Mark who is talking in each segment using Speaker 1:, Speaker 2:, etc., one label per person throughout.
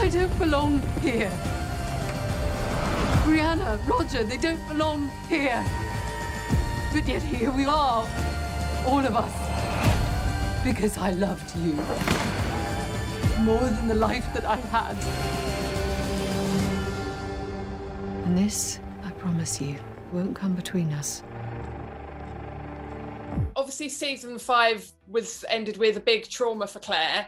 Speaker 1: I don't belong here. Brianna, Roger, they don't belong here. But yet here we are, all of us, because I loved you more than the life that I had. And this, I promise you, won't come between us.
Speaker 2: Obviously, season 5 ended with a big trauma for Claire.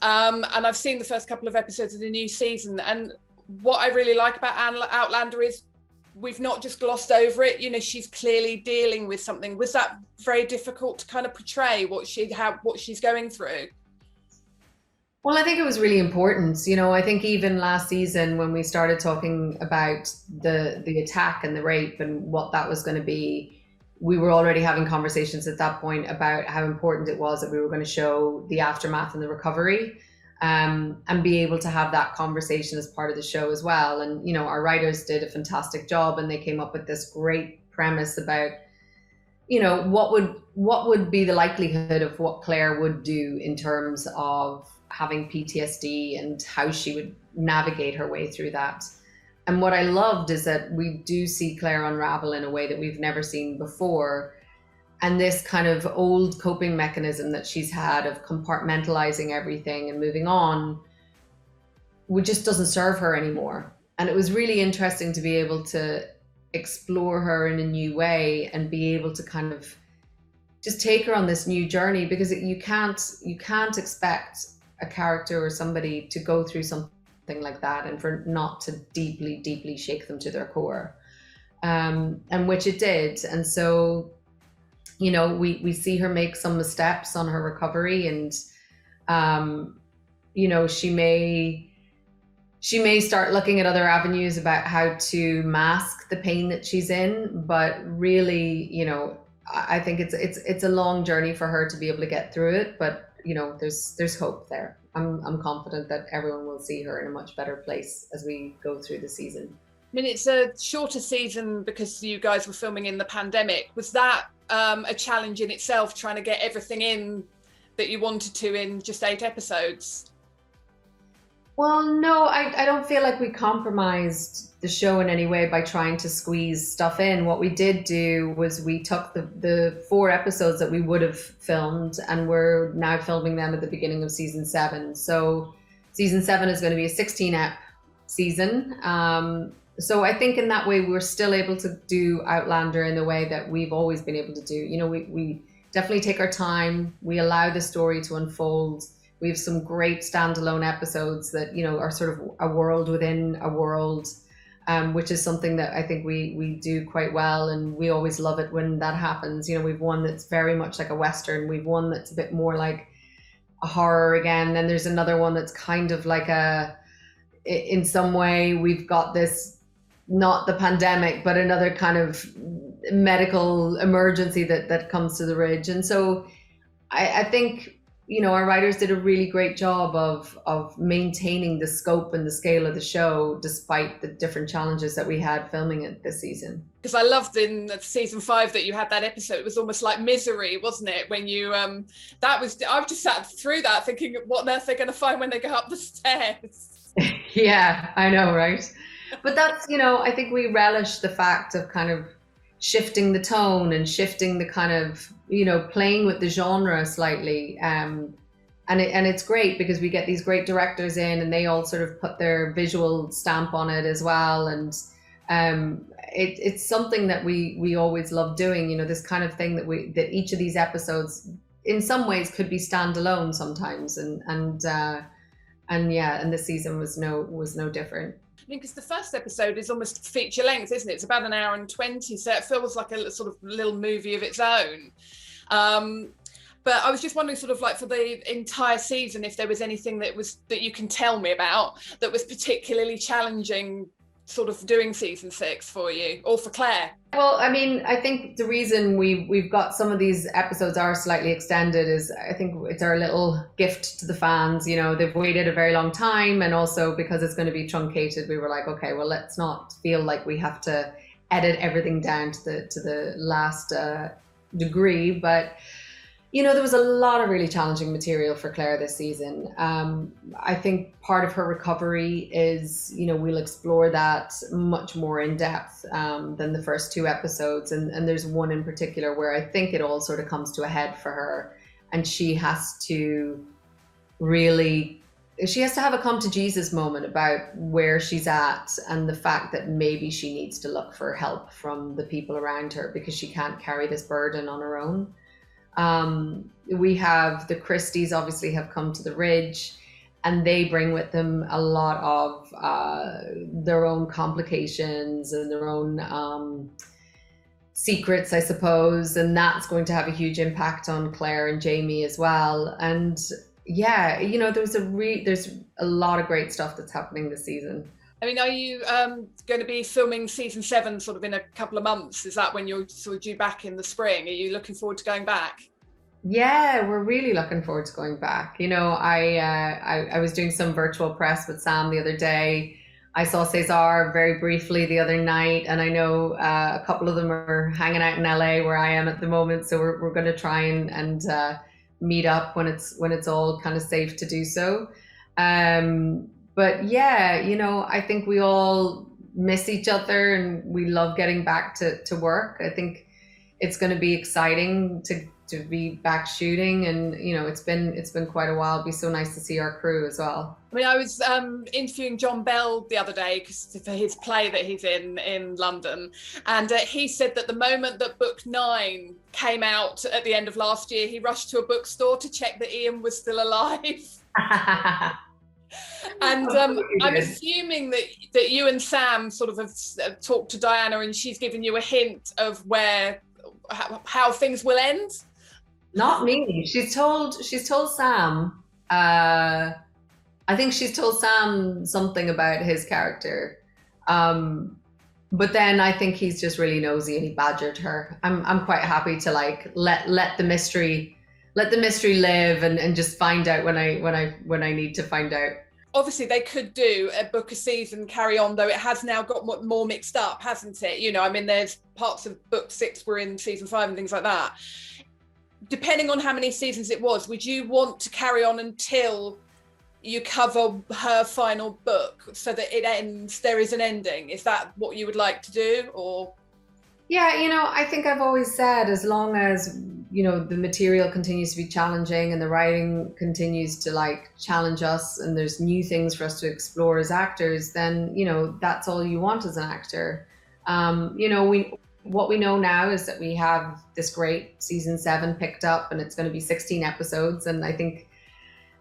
Speaker 2: And I've seen the first couple of episodes of the new season. And what I really like about Outlander is we've not just glossed over it. You know, she's clearly dealing with something. Was that very difficult to kind of portray what she's going through?
Speaker 3: Well, I think it was really important. You know, I think even last season when we started talking about the attack and the rape and what that was going to be, we were already having conversations at that point about how important it was that we were going to show the aftermath and the recovery, and be able to have that conversation as part of the show as well. And, you know, our writers did a fantastic job, and they came up with this great premise about, you know, what would be the likelihood of what Claire would do in terms of having PTSD and how she would navigate her way through that. And what I loved is that we do see Claire unravel in a way that we've never seen before. And this kind of old coping mechanism that she's had of compartmentalizing everything and moving on, just doesn't serve her anymore. And it was really interesting to be able to explore her in a new way and be able to kind of just take her on this new journey, because you can't expect a character or somebody to go through something like that and for not to deeply, deeply shake them to their core, and which it did. And so, you know, we see her make some missteps on her recovery, and you know, she may start looking at other avenues about how to mask the pain that she's in, but really, you know, I think it's a long journey for her to be able to get through it, but you know, there's hope there. I'm confident that everyone will see her in a much better place as we go through the season.
Speaker 2: I mean, it's a shorter season because you guys were filming in the pandemic. Was that a challenge in itself, trying to get everything in that you wanted to in just 8 episodes?
Speaker 3: Well, no, I don't feel like we compromised the show in any way by trying to squeeze stuff in. What we did do was we took the 4 episodes that we would have filmed, and we're now filming them at the beginning of season 7. So season 7 is going to be a 16-ep season. So I think in that way, we're still able to do Outlander in the way that we've always been able to do. You know, we definitely take our time. We allow the story to unfold. We have some great standalone episodes that, you know, are sort of a world within a world, which is something that I think we do quite well. And we always love it when that happens. You know, we've one that's very much like a Western. We've one that's a bit more like a horror again. Then there's another one that's kind of like in some way, we've got this, not the pandemic, but another kind of medical emergency that comes to the Ridge. And so I think, you know, our writers did a really great job of maintaining the scope and the scale of the show, despite the different challenges that we had filming it this season.
Speaker 2: Because I loved in season 5 that you had that episode. It was almost like Misery, wasn't it? When you, I've just sat through that thinking, what on earth they're going to find when they go up the stairs?
Speaker 3: Yeah, I know, right? But that's, you know, I think we relish the fact of kind of shifting the tone and shifting the kind of, you know, playing with the genre slightly. And it's great because we get these great directors in and they all sort of put their visual stamp on it as well. And it's something that we always love doing, you know, this kind of thing that each of these episodes in some ways could be standalone sometimes. And this season was no different.
Speaker 2: I mean, because the first episode is almost feature length, isn't it? It's about 1 hour and 20, so it feels like a sort of little movie of its own. But I was just wondering, sort of like for the entire season, if there was anything that you can tell me about that was particularly challenging, sort of doing season 6 for you or for Claire.
Speaker 3: Well, I mean, I think the reason we've got some of these episodes are slightly extended is I think it's our little gift to the fans. You know, they've waited a very long time, and also because it's going to be truncated, we were like, okay, well, let's not feel like we have to edit everything down to the last degree. But There was a lot of really challenging material for Claire this season. I think part of her recovery is, we'll explore that much more in depth than the first two episodes. And there's one in particular where I think it all sort of comes to a head for her. And she has to have a come to Jesus moment about where she's at and the fact that maybe she needs to look for help from the people around her because she can't carry this burden on her own. We have the Christies obviously have come to the Ridge, and they bring with them a lot of their own complications and their own secrets, I suppose, and that's going to have a huge impact on Claire and Jamie as well. And yeah, there's a lot of great stuff that's happening this season.
Speaker 2: I mean, are you going to be filming season 7 sort of in a couple of months? Is that when you're sort of due back in the spring? Are you looking forward to going back?
Speaker 3: Yeah, we're really looking forward to going back. I was doing some virtual press with Sam the other day. I saw Cesar very briefly the other night, and I know a couple of them are hanging out in LA where I am at the moment. So we're going to try and meet up when it's all kind of safe to do so. But yeah, I think we all miss each other and we love getting back to work. I think it's going to be exciting to be back shooting, and it's been quite a while. It'd be so nice to see our crew as well.
Speaker 2: I mean, I was interviewing John Bell the other day for his play that he's in London, and he said that the moment that book 9 came out at the end of last year, he rushed to a bookstore to check that Ian was still alive. And I'm assuming that you and Sam sort of have talked to Diana, and she's given you a hint of how things will end.
Speaker 3: Not me. She's told Sam. I think she's told Sam something about his character, but then I think he's just really nosy and he badgered her. I'm quite happy to let the mystery live and just find out when I need to find out.
Speaker 2: Obviously, they could do a book a season, carry on, though it has now got more mixed up, hasn't it? I mean, there's parts of book 6 were in season 5 and things like that. Depending on how many seasons it was, would you want to carry on until you cover her final book so that it ends, there is an ending? Is that what you would like to do, or?
Speaker 3: Yeah, I think I've always said, as long as the material continues to be challenging and the writing continues to challenge us and there's new things for us to explore as actors, then that's all you want as an actor. What we know now is that we have this great season 7 picked up, and it's going to be 16 episodes, and I think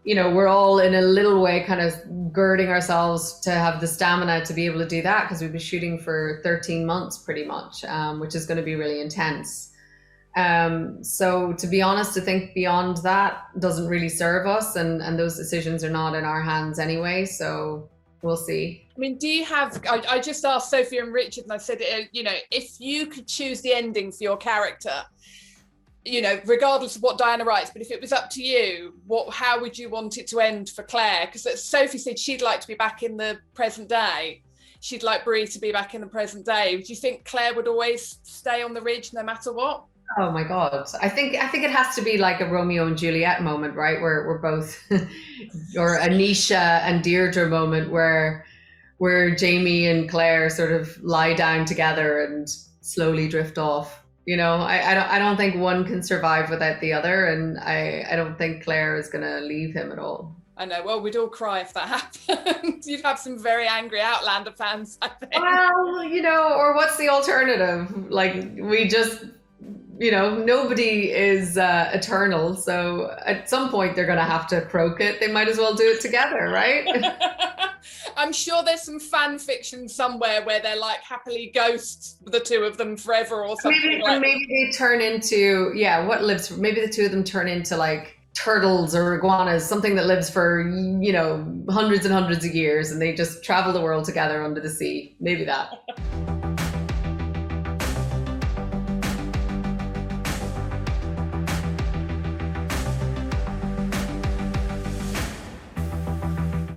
Speaker 3: we're all in a little way kind of girding ourselves to have the stamina to be able to do that, because we've been shooting for 13 months pretty much, which is going to be really intense. So to be honest, I think beyond that doesn't really serve us, and those decisions are not in our hands anyway, so we'll see.
Speaker 2: I mean, do you have, I just asked Sophie and Richard, and I said, if you could choose the ending for your character, regardless of what Diana writes, but if it was up to you, how would you want it to end for Claire? Because Sophie said she'd like to be back in the present day. She'd like Bree to be back in the present day. Do you think Claire would always stay on the Ridge no matter what?
Speaker 3: Oh my God. I think it has to be like a Romeo and Juliet moment, right? Where we're both, or a Nisha and Deirdre moment where Jamie and Claire sort of lie down together and slowly drift off. I don't think one can survive without the other, and I don't think Claire is going to leave him at all.
Speaker 2: I know. Well, we'd all cry if that happened. You'd have some very angry Outlander fans, I think.
Speaker 3: Well, or what's the alternative? We just, nobody is eternal. So at some point they're going to have to croak it. They might as well do it together, right?
Speaker 2: I'm sure there's some fan fiction somewhere where they're happily ghosts, the two of them forever or something.
Speaker 3: Maybe they turn into, maybe the two of them turn into turtles or iguanas, something that lives for, hundreds and hundreds of years, and they just travel the world together under the sea. Maybe that.